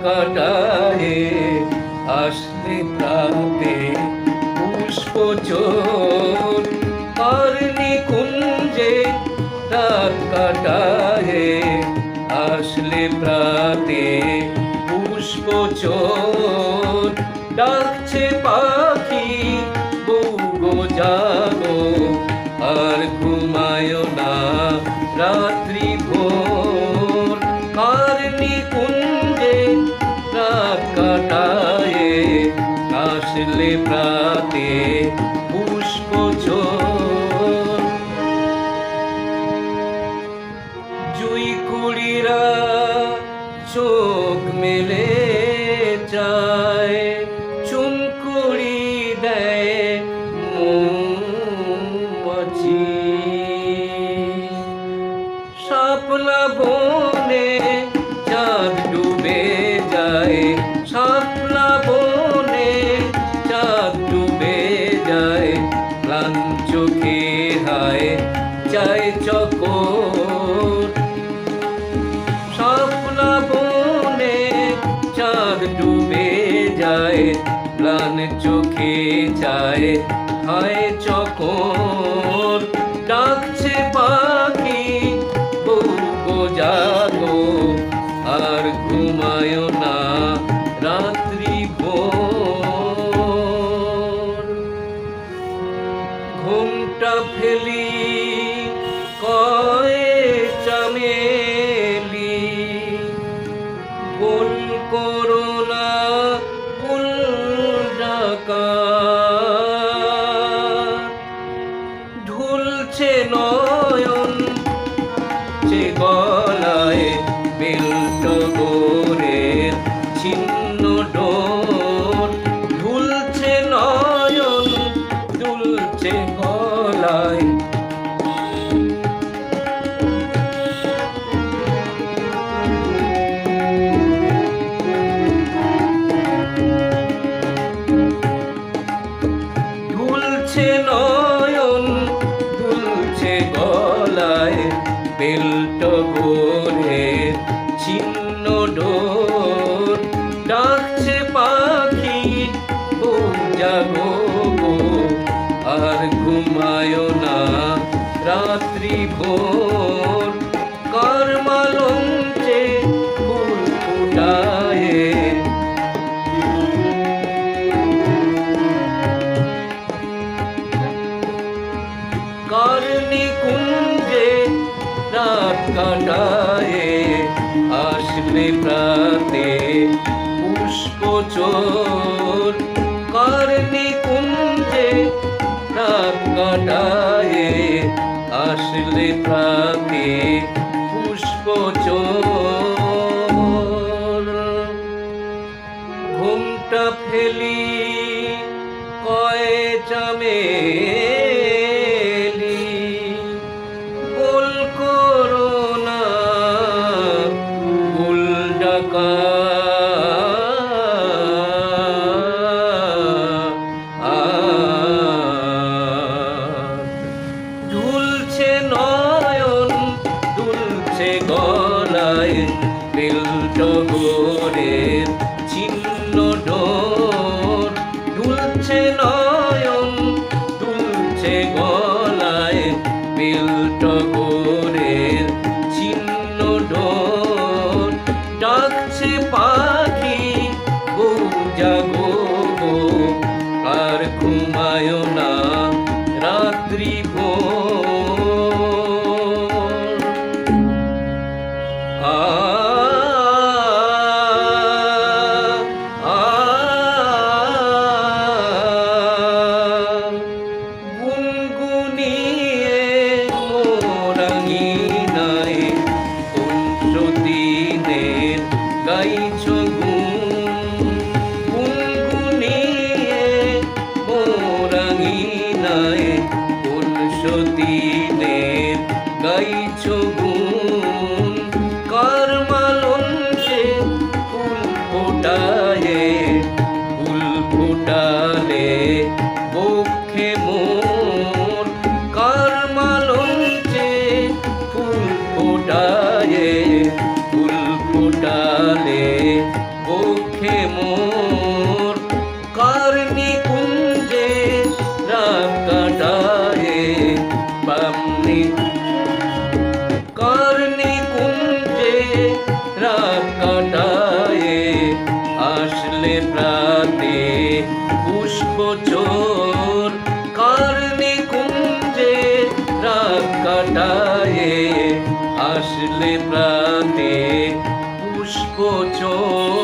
কাটায়ে আসলে প্রাতে পুষ্প চোর আর নিকুঞ্জে রাত কাটায়ে আসলে প্রাতে পুষ্প চোর ডাকছে পাখি বউ জাগো আর ঘুমায় না রাত্রি ভোর আর নিকুঞ্জে রাত কাটায়ে আসলে প্রাতে পুষ্প চোর জুই কুড়িরা চোখ মেলে যায় চুনকুড়ি দেয় মৌমাছি শাপলা বনে চাঁদ ডুবে যায় শাপলা বনে চাঁদ ডুবে যায় প্রাণ চোখে হায় যায় চকর শাপলা বনে চাঁদ ডুবে যায় প্রাণ চোখে যায় হায় চকর ডাকছে পাখি বউ জাগো আর ঘুমায় না রাত্রি ভোর ঘুমটা ফেলি কয় চামেলি বল করোনা ফুল ডাকা ঢুলছে নয়ন যে গলায় বেল্ট গোরের ছিন্ন ডোর ঢুলছে নয়ন দুলছে গলায় ঢুলছে নয়ন দুলছে গলায় বেল্ট গোরের ছিন্ন ডোর ডাকছে পাখি বউ জাগো আর ঘুমায় না রাত্রি ভোর কর্মালঞ্চে ফুল ফুটায়ে কারণী কুঞ্জে রাত কাটায়ে আসলে প্রাতে পুষ্প চোর কারণী কুঞ্জে রাত কাটায়ে আসলে প্রাতে পুষ্প চোর ঘুমটা ফেলি কয় চামেলি বল করোনা ফুল ডাকা ঢুলছে নয়ন দুলছে গলায় বেল্ট গোরের ছিন্ন ডোর ঢুলছে নয়ন দুলছে গলায় বেল্ট গোরের ছিন্ন ডোর ডাকছে পাখি বউ জাগো আর ঘুমায় না রাত্রি ভোর গুনগুনিয়ে মোরাঙিনায় দিনের গাইছ গুণ গুনগুনিয়ে মোরাঙিনায় দিনের গাইছ গুণ কর্মালঞ্চে ফুল ফোটায়ে ফুল ফোটালে বক্ষে মোর কর্মালঞ্চে ফুল ফোটায়ে ফুল ফোটালে বক্ষে মোর কারণি কুঞ্জে রাত কাটায়ে বামনি কারণি কুঞ্জে রাত কাটায়ে আসলে প্রাতে পুষ্প চোর কারণি কুঞ্জে রাত কাটায়ে আসলে প্রাতে পুষ্প চোর